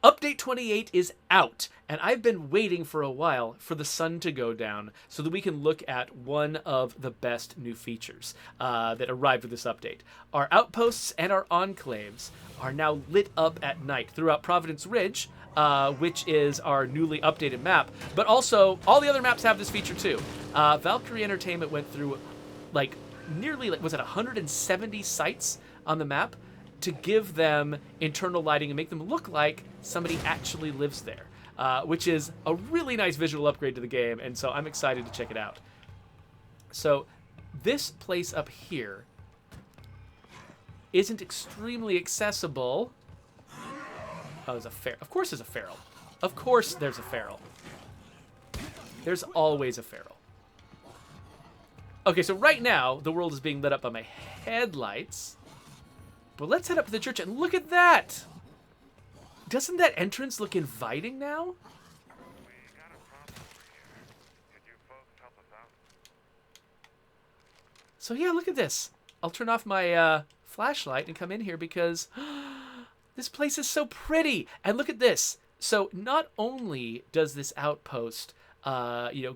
Update 28 is out, and I've been waiting for a while for the sun to go down so that we can look at one of the best new features that arrived with this update. Our outposts and our enclaves are now lit up at night throughout Providence Ridge, which is our newly updated map, but also all the other maps have this feature too. Valkyrie Entertainment went through nearly 170 sites on the map to give them internal lighting and make them look like somebody actually lives there, which is a really nice visual upgrade to the game, and so I'm excited to check it out. So this place up here isn't extremely accessible. Oh, there's a feral. Of course there's a feral. Of course there's a feral. There's always a feral. Okay, so right now, the world is being lit up by my headlights. But let's head up to the church and look at that! Doesn't that entrance look inviting now? So yeah, look at this. I'll turn off my flashlight and come in here because this place is so pretty. And look at this. So not only does this outpost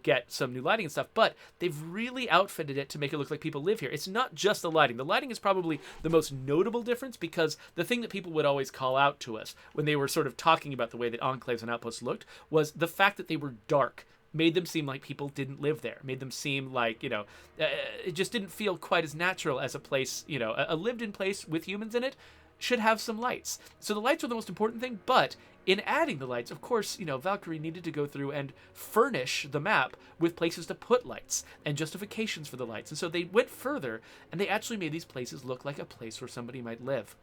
get some new lighting and stuff, but they've really outfitted it to make it look like people live here. It's not just the lighting. The lighting is probably the most notable difference, because the thing that people would always call out to us when they were sort of talking about the way that enclaves and outposts looked was the fact that they were dark. Made them seem like people didn't live there. Made them seem like, it just didn't feel quite as natural as a place, a lived-in place with humans in it should have some lights. So the lights were the most important thing, but in adding the lights, of course, Valkyrie needed to go through and furnish the map with places to put lights and justifications for the lights. And so they went further, and they actually made these places look like a place where somebody might live.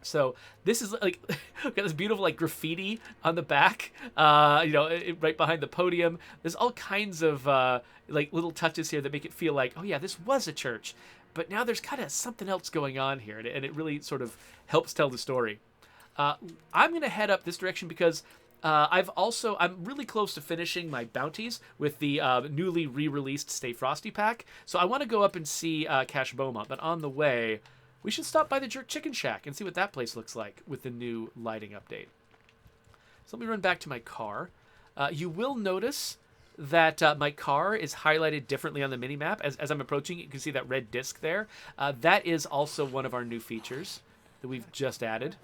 So this is got this beautiful graffiti on the back, right behind the podium. There's all kinds of little touches here that make it feel like, oh yeah, this was a church. But now there's kind of something else going on here, and it really sort of helps tell the story. I'm going to head up this direction because I'm really close to finishing my bounties with the newly re-released Stay Frosty pack. So I want to go up and see Cache Beaumont, but on the way, we should stop by the Jerk Chicken Shack and see what that place looks like with the new lighting update. So let me run back to my car. You will notice that my car is highlighted differently on the minimap. As I'm approaching it, you can see that red disc there. That is also one of our new features that we've just added.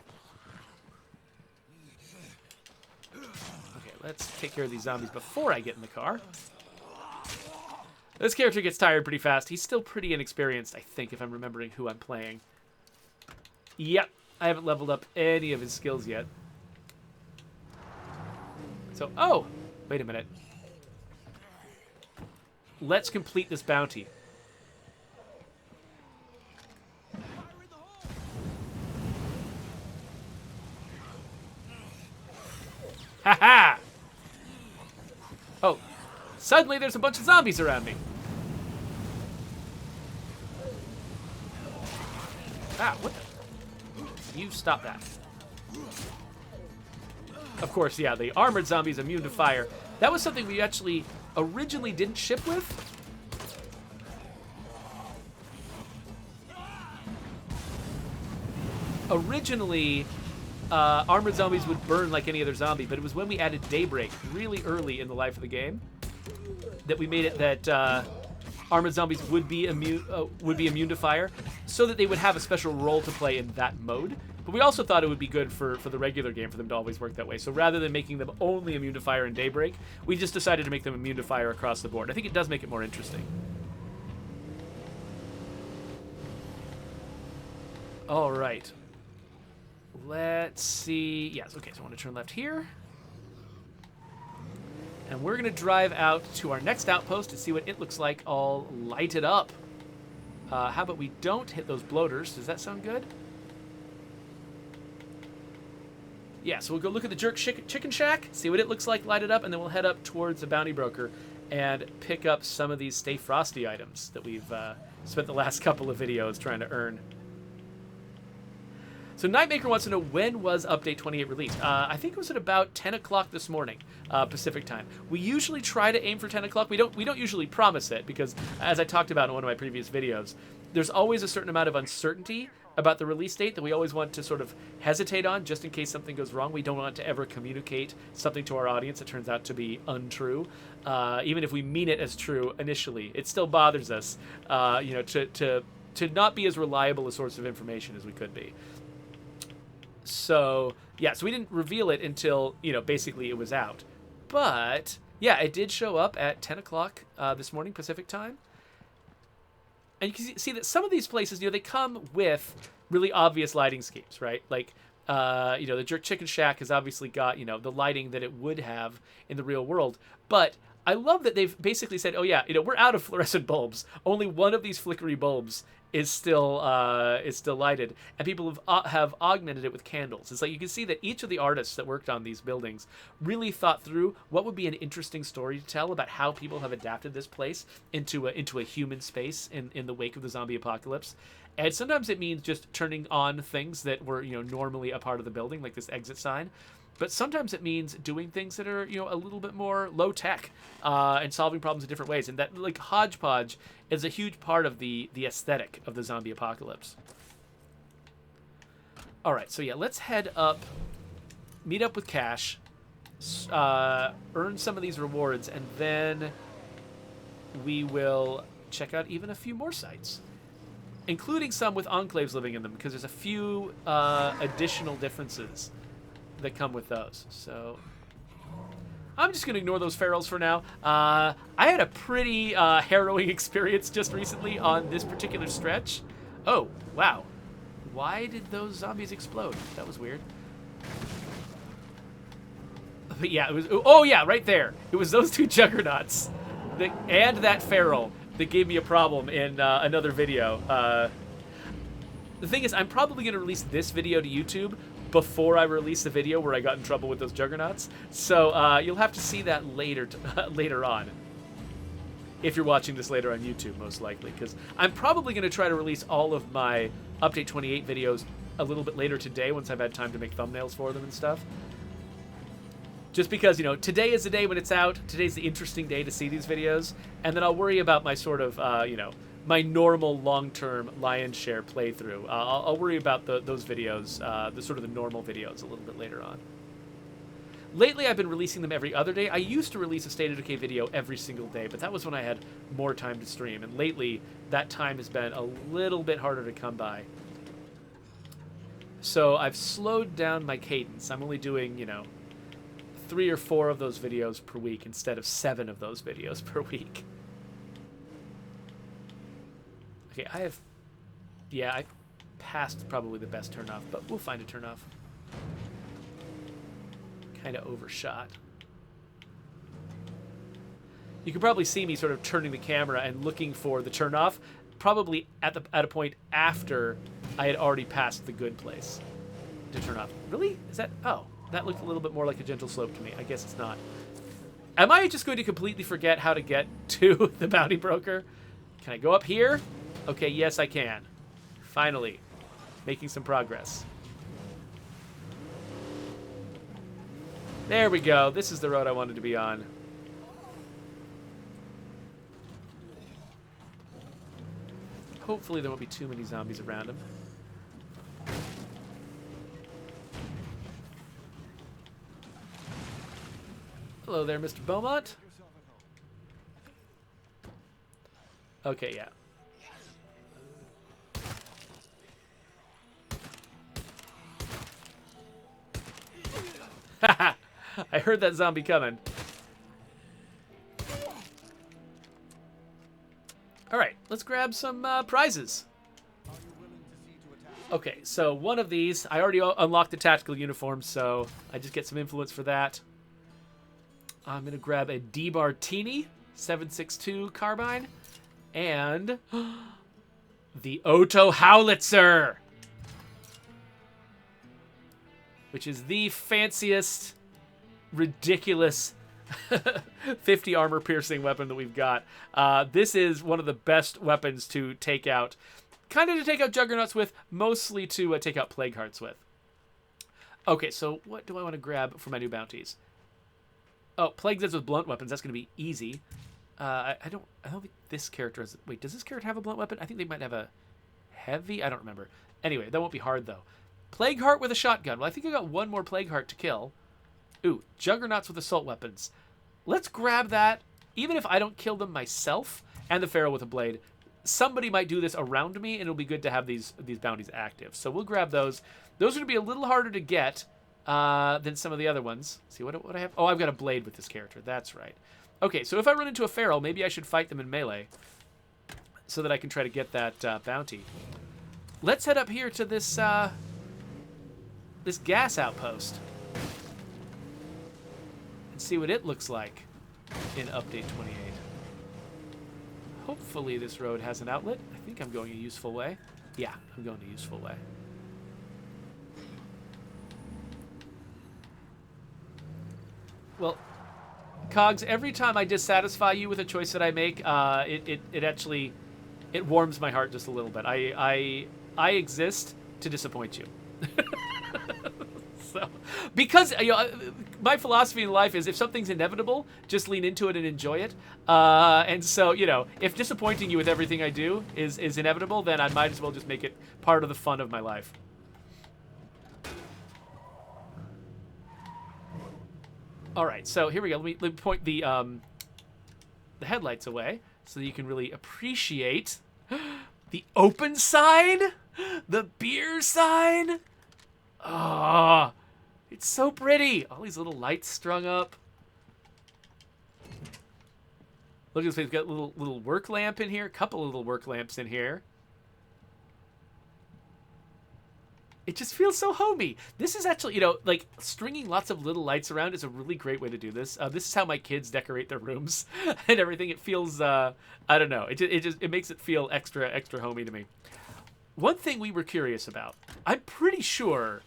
Okay, let's take care of these zombies before I get in the car. This character gets tired pretty fast. He's still pretty inexperienced, I think, if I'm remembering who I'm playing. Yep, I haven't leveled up any of his skills yet. So, oh, wait a minute. Let's complete this bounty. Ha-ha! Oh, suddenly there's a bunch of zombies around me. Ah, what the? You stop that. Of course, yeah, the armored zombie's immune to fire. That was something we actually originally didn't ship with. Originally, armored zombies would burn like any other zombie, but it was when we added Daybreak really early in the life of the game that we made it that armored zombies would be immune to fire, so that they would have a special role to play in that mode. But we also thought it would be good for the regular game for them to always work that way. So rather than making them only immune to fire in Daybreak, we just decided to make them immune to fire across the board. I think it does make it more interesting. All right. Let's see. Yes, okay, so I want to turn left here. And we're going to drive out to our next outpost to see what it looks like all lighted up. How about we don't hit those bloaters? Does that sound good? Yeah, so we'll go look at the Jerk Chicken Shack, see what it looks like lighted up, and then we'll head up towards the Bounty Broker and pick up some of these Stay Frosty items that we've spent the last couple of videos trying to earn. So Nightmaker wants to know, when was Update 28 released? I think it was at about 10 o'clock this morning, Pacific time. We usually try to aim for 10 o'clock. We don't usually promise it because, as I talked about in one of my previous videos, there's always a certain amount of uncertainty about the release date that we always want to sort of hesitate on, just in case something goes wrong. We don't want to ever communicate something to our audience that turns out to be untrue. Even if we mean it as true initially, it still bothers us, to not be as reliable a source of information as we could be. So, yeah, so we didn't reveal it until, basically it was out. But, yeah, it did show up at 10 o'clock this morning, Pacific time. And you can see that some of these places, they come with really obvious lighting schemes, right? Like, the Jerk Chicken Shack has obviously got, the lighting that it would have in the real world. But I love that they've basically said, oh, yeah, we're out of fluorescent bulbs. Only one of these flickery bulbs is still lighted, and people have augmented it with candles. It's like you can see that each of the artists that worked on these buildings really thought through what would be an interesting story to tell about how people have adapted this place into a human space in the wake of the zombie apocalypse. And sometimes it means just turning on things that were normally a part of the building, like this exit sign. But sometimes it means doing things that are, a little bit more low tech and solving problems in different ways. And that, like, hodgepodge is a huge part of the aesthetic of the zombie apocalypse. All right, so yeah, let's head up, meet up with Cash, earn some of these rewards, and then we will check out even a few more sites, including some with enclaves living in them, because there's a few additional differences that come with those. So I'm just gonna ignore those ferals for now. I had a pretty harrowing experience just recently on this particular stretch. Oh, wow. Why did those zombies explode? That was weird. But yeah, it was, oh yeah, right there. It was those two juggernauts and that feral that gave me a problem in another video. The thing is, I'm probably gonna release this video to YouTube before I release the video where I got in trouble with those juggernauts. So you'll have to see that later on. If you're watching this later on YouTube, most likely. Because I'm probably going to try to release all of my Update 28 videos a little bit later today once I've had time to make thumbnails for them and stuff. Just because, today is the day when it's out. Today's the interesting day to see these videos. And then I'll worry about my sort of, my normal long-term lion's share playthrough. I'll worry about those videos, the sort of the normal videos a little bit later on. Lately, I've been releasing them every other day. I used to release a State of Decay video every single day, but that was when I had more time to stream. And lately, that time has been a little bit harder to come by. So I've slowed down my cadence. I'm only doing, 3 or 4 of those videos per week instead of 7 of those videos per week. Okay, I passed probably the best turnoff, but we'll find a turnoff. Kind of overshot. You can probably see me sort of turning the camera and looking for the turnoff, probably at a point after I had already passed the good place to turn off. Really? Is that? Oh, that looked a little bit more like a gentle slope to me. I guess it's not. Am I just going to completely forget how to get to the bounty broker? Can I go up here? Okay, yes, I can. Finally, making some progress. There we go. This is the road I wanted to be on. Hopefully there won't be too many zombies around him. Hello there, Mr. Beaumont. Okay, yeah. Haha! I heard that zombie coming. Alright, let's grab some prizes. Okay, so one of these, I already unlocked the tactical uniform, so I just get some influence for that. I'm going to grab a D-Martini 7.62 carbine and the Auto Howitzer, which is the fanciest, ridiculous 50 armor piercing weapon that we've got. This is one of the best weapons to take out, kind of to take out juggernauts with, mostly to take out plague hearts with. Okay, so what do I want to grab for my new bounties? Oh, plague Zeds with blunt weapons. That's going to be easy. I don't think this character has... Wait, does this character have a blunt weapon? I think they might have a heavy. I don't remember. Anyway, that won't be hard, though. Plague Heart with a shotgun. Well, I think I got one more Plague Heart to kill. Ooh, Juggernauts with assault weapons. Let's grab that. Even if I don't kill them myself, and the Pharaoh with a blade, somebody might do this around me, and it'll be good to have these bounties active. So we'll grab those. Those are going to be a little harder to get than some of the other ones. Let's see, what I have? Oh, I've got a blade with this character. That's right. Okay, so if I run into a Pharaoh, maybe I should fight them in melee so that I can try to get that bounty. Let's head up here to this this gas outpost and see what it looks like in Update 28. Hopefully this road has an outlet. I think I'm going a useful way. Yeah, I'm going a useful way. Well, Cogs, every time I dissatisfy you with a choice that I make, it actually warms my heart just a little bit. I exist to disappoint you. So, because my philosophy in life is if something's inevitable, just lean into it and enjoy it. And so, if disappointing you with everything I do is inevitable, then I might as well just make it part of the fun of my life. All right, so here we go. Let me point the headlights away so that you can really appreciate the open sign, the beer sign. Ah, it's so pretty. All these little lights strung up. Look at this. We've got a little work lamp in here. A couple of little work lamps in here. It just feels so homey. This is actually, like stringing lots of little lights around is a really great way to do this. This is how my kids decorate their rooms and everything. It feels, I don't know. It makes it feel extra homey to me. One thing we were curious about. I'm pretty sure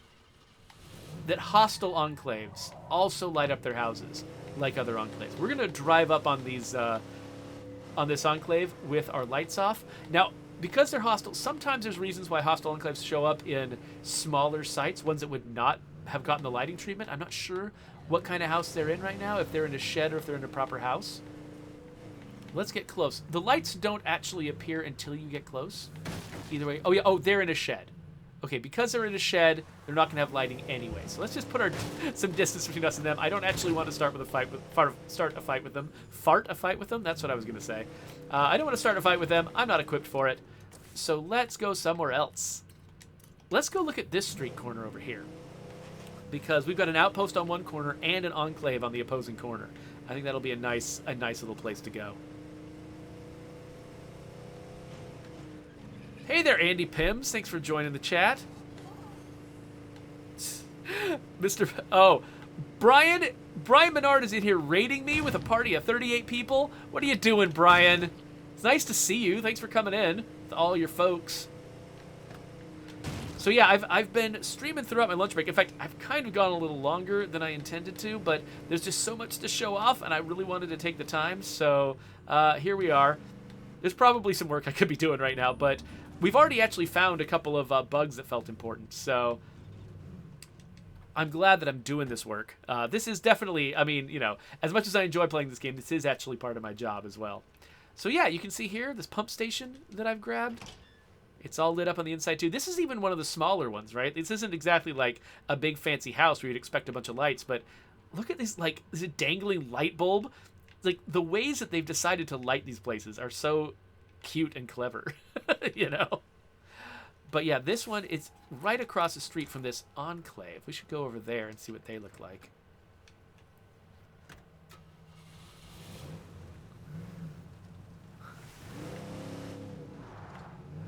that hostile enclaves also light up their houses like other enclaves. We're gonna drive up on these, on this enclave with our lights off. Now, because they're hostile, sometimes there's reasons why hostile enclaves show up in smaller sites, ones that would not have gotten the lighting treatment. I'm not sure what kind of house they're in right now, if they're in a shed or if they're in a proper house. Let's get close. The lights don't actually appear until you get close. Either way. Oh, yeah. Oh, they're in a shed. Okay, because they're in a shed, they're not going to have lighting anyway. So let's just put some distance between us and them. I don't actually want to start a fight with them. Fart a fight with them? That's what I was going to say. I don't want to start a fight with them. I'm not equipped for it. So let's go somewhere else. Let's go look at this street corner over here. Because we've got an outpost on one corner and an enclave on the opposing corner. I think that'll be a nice little place to go. Hey there, Andy Pims. Thanks for joining the chat. Brian Menard is in here raiding me with a party of 38 people. What are you doing, Brian? It's nice to see you. Thanks for coming in with all your folks. So yeah, I've been streaming throughout my lunch break. In fact, I've kind of gone a little longer than I intended to, but there's just so much to show off, and I really wanted to take the time. So here we are. There's probably some work I could be doing right now, but we've already actually found a couple of bugs that felt important. So I'm glad that I'm doing this work. This is definitely, I mean, as much as I enjoy playing this game, this is actually part of my job as well. So yeah, you can see here, this pump station that I've grabbed. It's all lit up on the inside too. This is even one of the smaller ones, right? This isn't exactly like a big fancy house where you'd expect a bunch of lights, but look at this, like, this dangling light bulb. Like, the ways that they've decided to light these places are so cute and clever, But yeah, this one, it's right across the street from this enclave. We should go over there and see what they look like.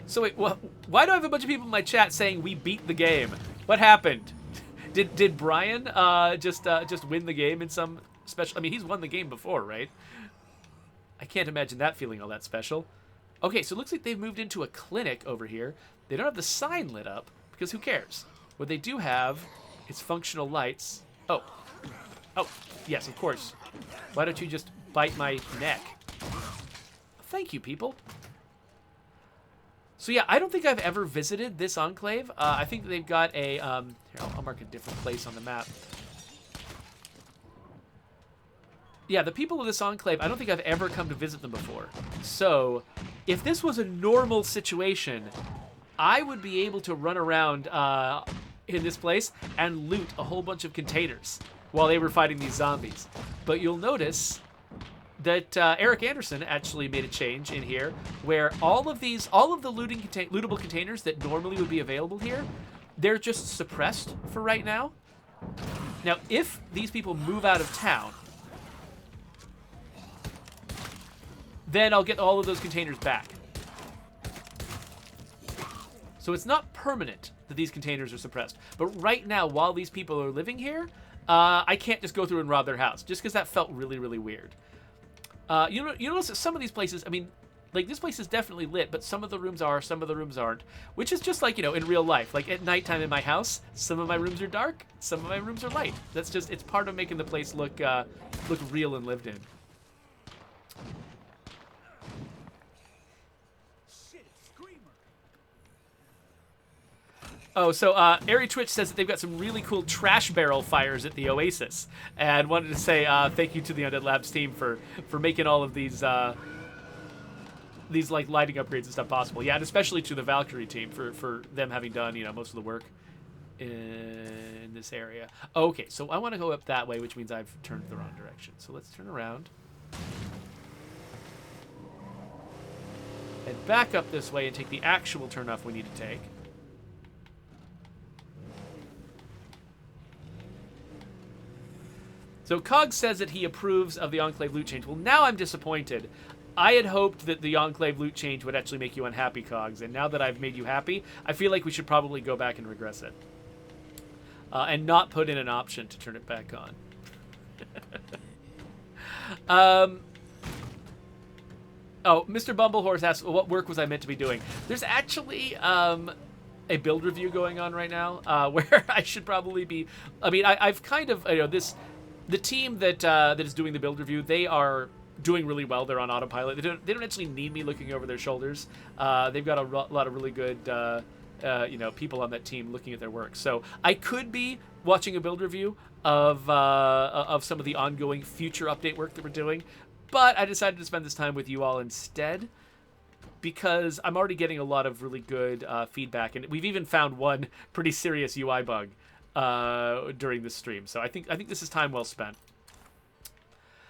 So wait, why do I have a bunch of people in my chat saying we beat the game? What happened? Did Brian just win the game in some special? I mean, he's won the game before, right? I can't imagine that feeling all that special. Okay, so it looks like they've moved into a clinic over here. They don't have the sign lit up because who cares? What they do have is functional lights. Oh, yes, of course. Why don't you just bite my neck? Thank you, people. So yeah, I don't think I've ever visited this enclave. I think they've got a, here, I'll mark a different place on the map. Yeah, the people of this enclave, I don't think I've ever come to visit them before. So, if this was a normal situation, I would be able to run around in this place and loot a whole bunch of containers while they were fighting these zombies. But you'll notice that Eric Anderson actually made a change in here where all of the lootable containers that normally would be available here, they're just suppressed for right now. Now, if these people move out of town, then I'll get all of those containers back. So it's not permanent that these containers are suppressed. But right now, while these people are living here, I can't just go through and rob their house, just because that felt really, really weird. You notice that some of these places, I mean, like this place is definitely lit, but some of the rooms are, some of the rooms aren't, which is just like, you know, in real life. Like at nighttime in my house, some of my rooms are dark, some of my rooms are light. That's just, it's part of making the place look real and lived in. Oh, so Airy Twitch says that they've got some really cool trash barrel fires at the Oasis, and wanted to say thank you to the Undead Labs team for making all of these like lighting upgrades and stuff possible. Yeah, and especially to the Valkyrie team for them having done, you know, most of the work in this area. Okay, so I want to go up that way, which means I've turned the wrong direction. So let's turn around and back up this way and take the actual turnoff we need to take. So Cog says that he approves of the Enclave loot change. Well, now I'm disappointed. I had hoped that the Enclave loot change would actually make you unhappy, Cogs, and now that I've made you happy, I feel like we should probably go back and regress it. And not put in an option to turn it back on. Oh, Mr. Bumblehorse asks, well, what work was I meant to be doing? There's actually a build review going on right now where I should probably be... I mean, I've kind of, you know, the team that is doing the build review, they are doing really well. They're on autopilot. They don't actually need me looking over their shoulders. They've got a lot of really good you know, people on that team looking at their work. So I could be watching a build review of some of the ongoing future update work that we're doing, but I decided to spend this time with you all instead because I'm already getting a lot of really good feedback, and we've even found one pretty serious UI bug during this stream. So I think this is time well spent.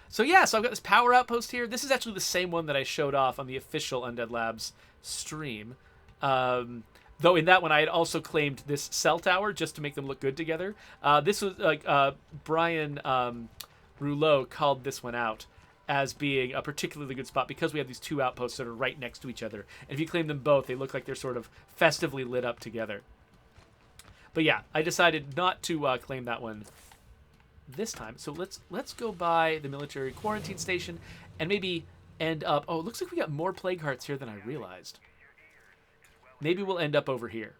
So yeah, so I've got this power outpost here. This is actually the same one that I showed off on the official Undead Labs stream. Though in that one I had also claimed this cell tower just to make them look good together. This was like Brian Rouleau called this one out as being a particularly good spot because we have these two outposts that are right next to each other. And if you claim them both, they look like they're sort of festively lit up together. But yeah, I decided not to claim that one this time. So let's go by the military quarantine station and maybe end up... Oh, it looks like we got more plague hearts here than I realized. Maybe we'll end up over here.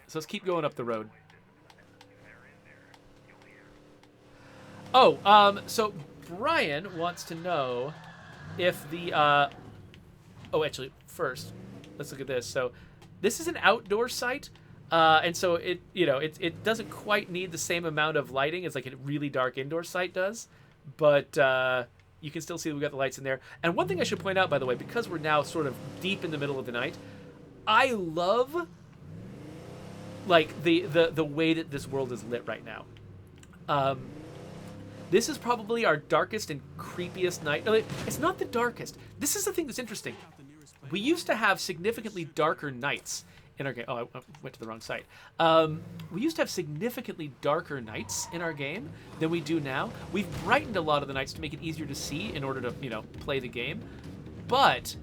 So let's keep going up the road. Oh, so Brian wants to know if the... Oh, actually, first, let's look at this. So this is an outdoor site. And so it doesn't quite need the same amount of lighting as like a really dark indoor site does, but you can still see that we've got the lights in there. And one thing I should point out, by the way, because we're now sort of deep in the middle of the night, I love like the way that this world is lit right now. This is probably our darkest and creepiest night. No, it's not the darkest. This is the thing that's interesting. We used to have significantly darker nights in our game. Oh, I went to the wrong site. We used to have significantly darker nights in our game than we do now. We've brightened a lot of the nights to make it easier to see in order to, you know, play the game. But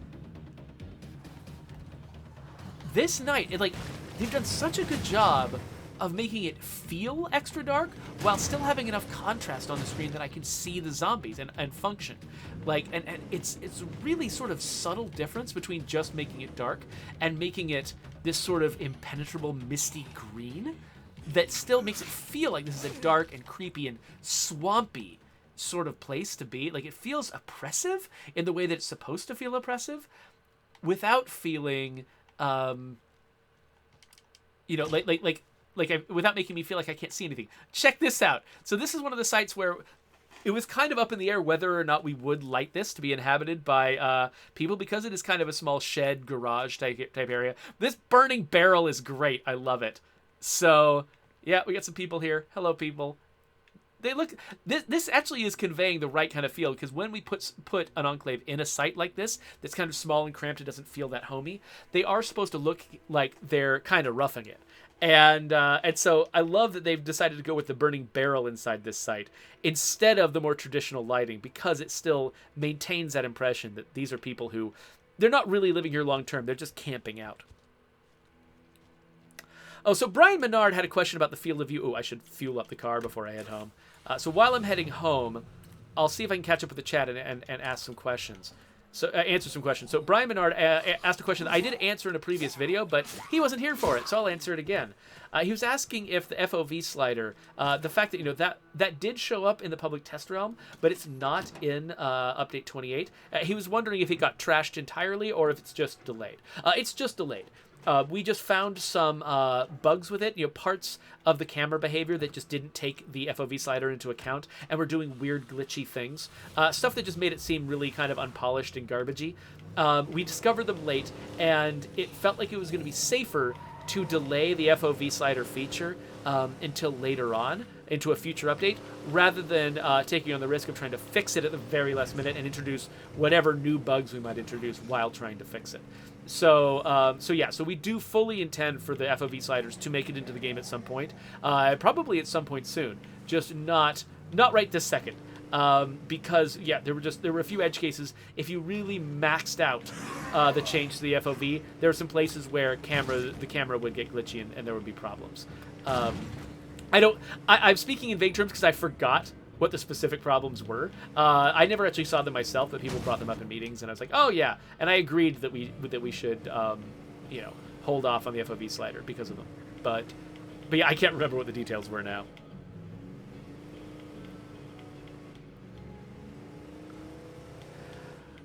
this night, they've done such a good job of making it feel extra dark while still having enough contrast on the screen that I can see the zombies and function. Like, and it's really sort of subtle difference between just making it dark and making it this sort of impenetrable misty green that still makes it feel like this is a dark and creepy and swampy sort of place to be. Like, it feels oppressive in the way that it's supposed to feel oppressive without feeling, without making me feel like I can't see anything. Check this out. So this is one of the sites where it was kind of up in the air whether or not we would like this to be inhabited by people, because it is kind of a small shed garage type area. This burning barrel is great. I love it. So yeah, we got some people here. Hello, people. They look. This actually is conveying the right kind of feel, because when we put an enclave in a site like this, that's kind of small and cramped, it doesn't feel that homey. They are supposed to look like they're kind of roughing it, and so I love that they've decided to go with the burning barrel inside this site instead of the more traditional lighting, because it still maintains that impression that these are people who, they're not really living here long term. They're just camping out. Oh, so Brian Menard had a question about the field of view. Oh, I should fuel up the car before I head home. So while I'm heading home, I'll see if I can catch up with the chat and ask some questions. So answer some questions. So Brian Menard asked a question that I did answer in a previous video, but he wasn't here for it, so I'll answer it again. He was asking if the FOV slider, the fact that that did show up in the public test realm, but it's not in update 28. He was wondering if it got trashed entirely or if it's just delayed. It's just delayed. We just found some bugs with it, parts of the camera behavior that just didn't take the FOV slider into account, and we're doing weird glitchy things. Stuff that just made it seem really kind of unpolished and garbagey. We discovered them late, and it felt like it was going to be safer to delay the FOV slider feature until later on, into a future update, rather than taking on the risk of trying to fix it at the very last minute and introduce whatever new bugs we might introduce while trying to fix it. So we do fully intend for the FOV sliders to make it into the game at some point, probably at some point soon, just not right this second, because there were a few edge cases. If you really maxed out the change to the FOV, there are some places where the camera would get glitchy and there would be problems. I'm speaking in vague terms because I forgot what the specific problems were. I never actually saw them myself, but people brought them up in meetings, and I was like, oh yeah, and I agreed that we should hold off on the FOV slider because of them. But yeah, I can't remember what the details were now.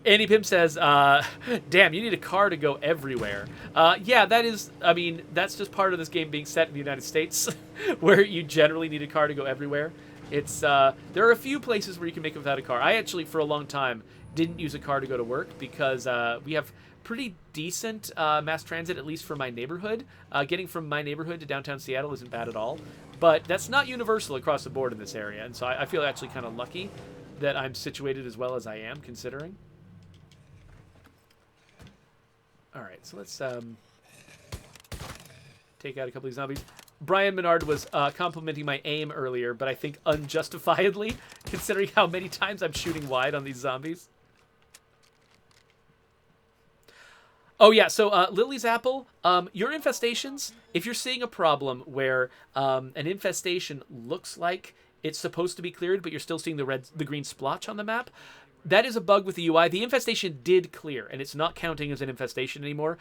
Andy Pim says, damn, you need a car to go everywhere. Yeah, that's just part of this game being set in the United States, where you generally need a car to go everywhere. It's there are a few places where you can make it without a car. I actually, for a long time, didn't use a car to go to work because we have pretty decent mass transit, at least for my neighborhood. Getting from my neighborhood to downtown Seattle isn't bad at all. But that's not universal across the board in this area, and so I feel actually kind of lucky that I'm situated as well as I am, considering. All right, so let's take out a couple of these zombies. Brian Menard was complimenting my aim earlier, but I think unjustifiably, considering how many times I'm shooting wide on these zombies. Oh yeah, so Lily's Apple, your infestations, if you're seeing a problem where an infestation looks like it's supposed to be cleared, but you're still seeing the green splotch on the map, that is a bug with the UI. The infestation did clear, and it's not counting as an infestation anymore.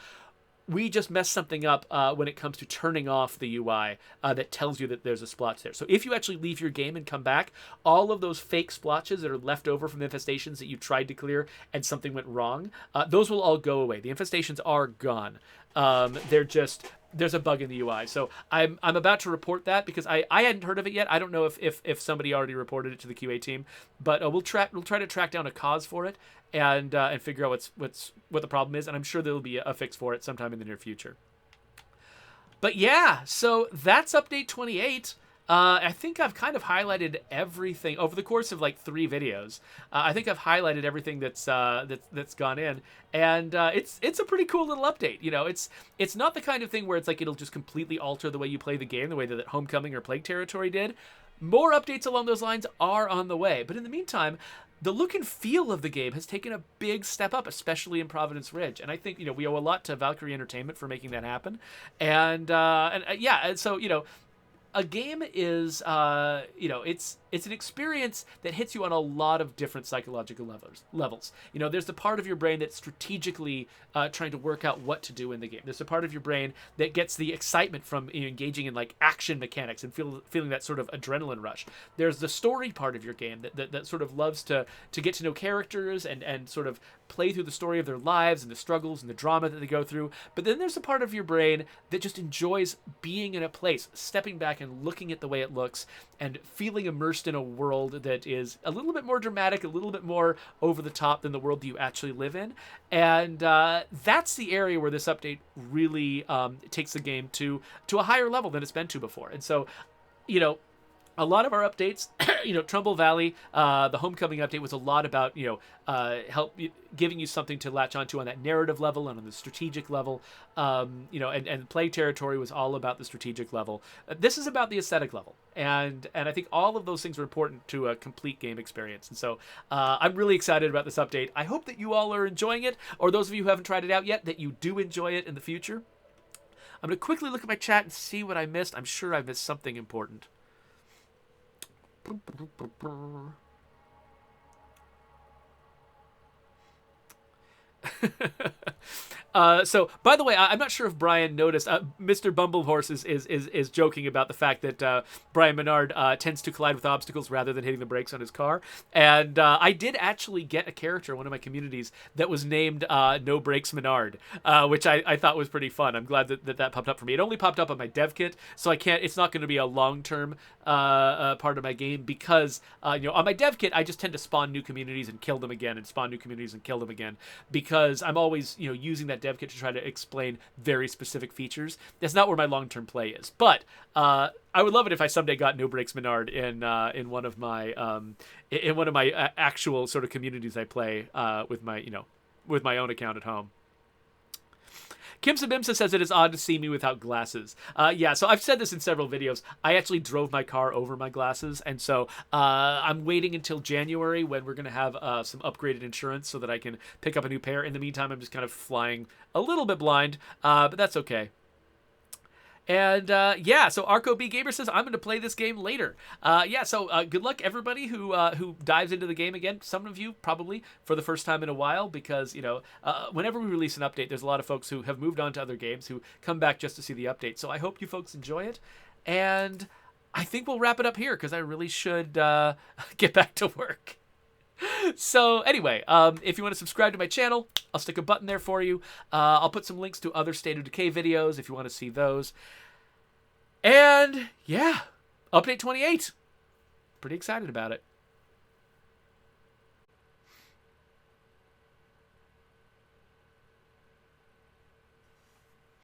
We just messed something up when it comes to turning off the UI that tells you that there's a splotch there. So if you actually leave your game and come back, all of those fake splotches that are left over from infestations that you tried to clear and something went wrong, those will all go away. The infestations are gone. There's a bug in the UI. So I'm about to report that because I hadn't heard of it yet. I don't know if somebody already reported it to the QA team, but we'll try to track down a cause for it and figure out what the problem is. And I'm sure there'll be a fix for it sometime in the near future. But yeah, so that's update 28. I think I've kind of highlighted everything over the course of like 3 videos. I think I've highlighted everything that's gone in, and it's a pretty cool little update. It's not the kind of thing where it's like it'll just completely alter the way you play the game, the way that Homecoming or Plague Territory did. More updates along those lines are on the way, but in the meantime, the look and feel of the game has taken a big step up, especially in Providence Ridge. And I think, we owe a lot to Valkyrie Entertainment for making that happen. And so, a game is, it's an experience that hits you on a lot of different psychological levels. There's the part of your brain that's strategically trying to work out what to do in the game. There's a part of your brain that gets the excitement from engaging in like action mechanics and feeling that sort of adrenaline rush. There's the story part of your game that sort of loves to get to know characters and sort of play through the story of their lives and the struggles and the drama that they go through. But then there's a part of your brain that just enjoys being in a place, stepping back and looking at the way it looks and feeling immersed in a world that is a little bit more dramatic, a little bit more over the top than the world that you actually live in. And that's the area where this update really takes the game to a higher level than it's been to before. And so, you know, a lot of our updates, Trumbull Valley, the Homecoming update was a lot about, giving you something to latch onto on that narrative level and on the strategic level, and Plague Territory was all about the strategic level. This is about the aesthetic level. And I think all of those things are important to a complete game experience. And so I'm really excited about this update. I hope that you all are enjoying it, or those of you who haven't tried it out yet, that you do enjoy it in the future. I'm going to quickly look at my chat and see what I missed. I'm sure I missed something important. So, by the way, I'm not sure if Brian noticed. Mr. Bumblehorse is joking about the fact that Brian Menard tends to collide with obstacles rather than hitting the brakes on his car. And I did actually get a character in one of my communities that was named No Brakes Menard, which I thought was pretty fun. I'm glad that popped up for me. It only popped up on my dev kit, so I can't. It's not going to be a long-term part of my game because on my dev kit I just tend to spawn new communities and kill them again, and spawn new communities and kill them again, because I'm always using that dev kit to try to explain very specific features. That's not where my long-term play is. But I would love it if I someday got No Brakes Menard in one of my actual sort of communities I play with my own account at home. Kimsa Bimsa says it is odd to see me without glasses. Yeah, so I've said this in several videos. I actually drove my car over my glasses, and so I'm waiting until January when we're going to have some upgraded insurance so that I can pick up a new pair. In the meantime, I'm just kind of flying a little bit blind, but that's okay. And so Arco B Gamer says, I'm going to play this game later. So good luck everybody who dives into the game again. Some of you probably for the first time in a while, because whenever we release an update, there's a lot of folks who have moved on to other games who come back just to see the update. So I hope you folks enjoy it, and I think we'll wrap it up here because I really should get back to work. So anyway, if you want to subscribe to my channel, I'll stick a button there for you. I'll put some links to other State of Decay videos if you want to see those. And yeah, update 28. Pretty excited about it.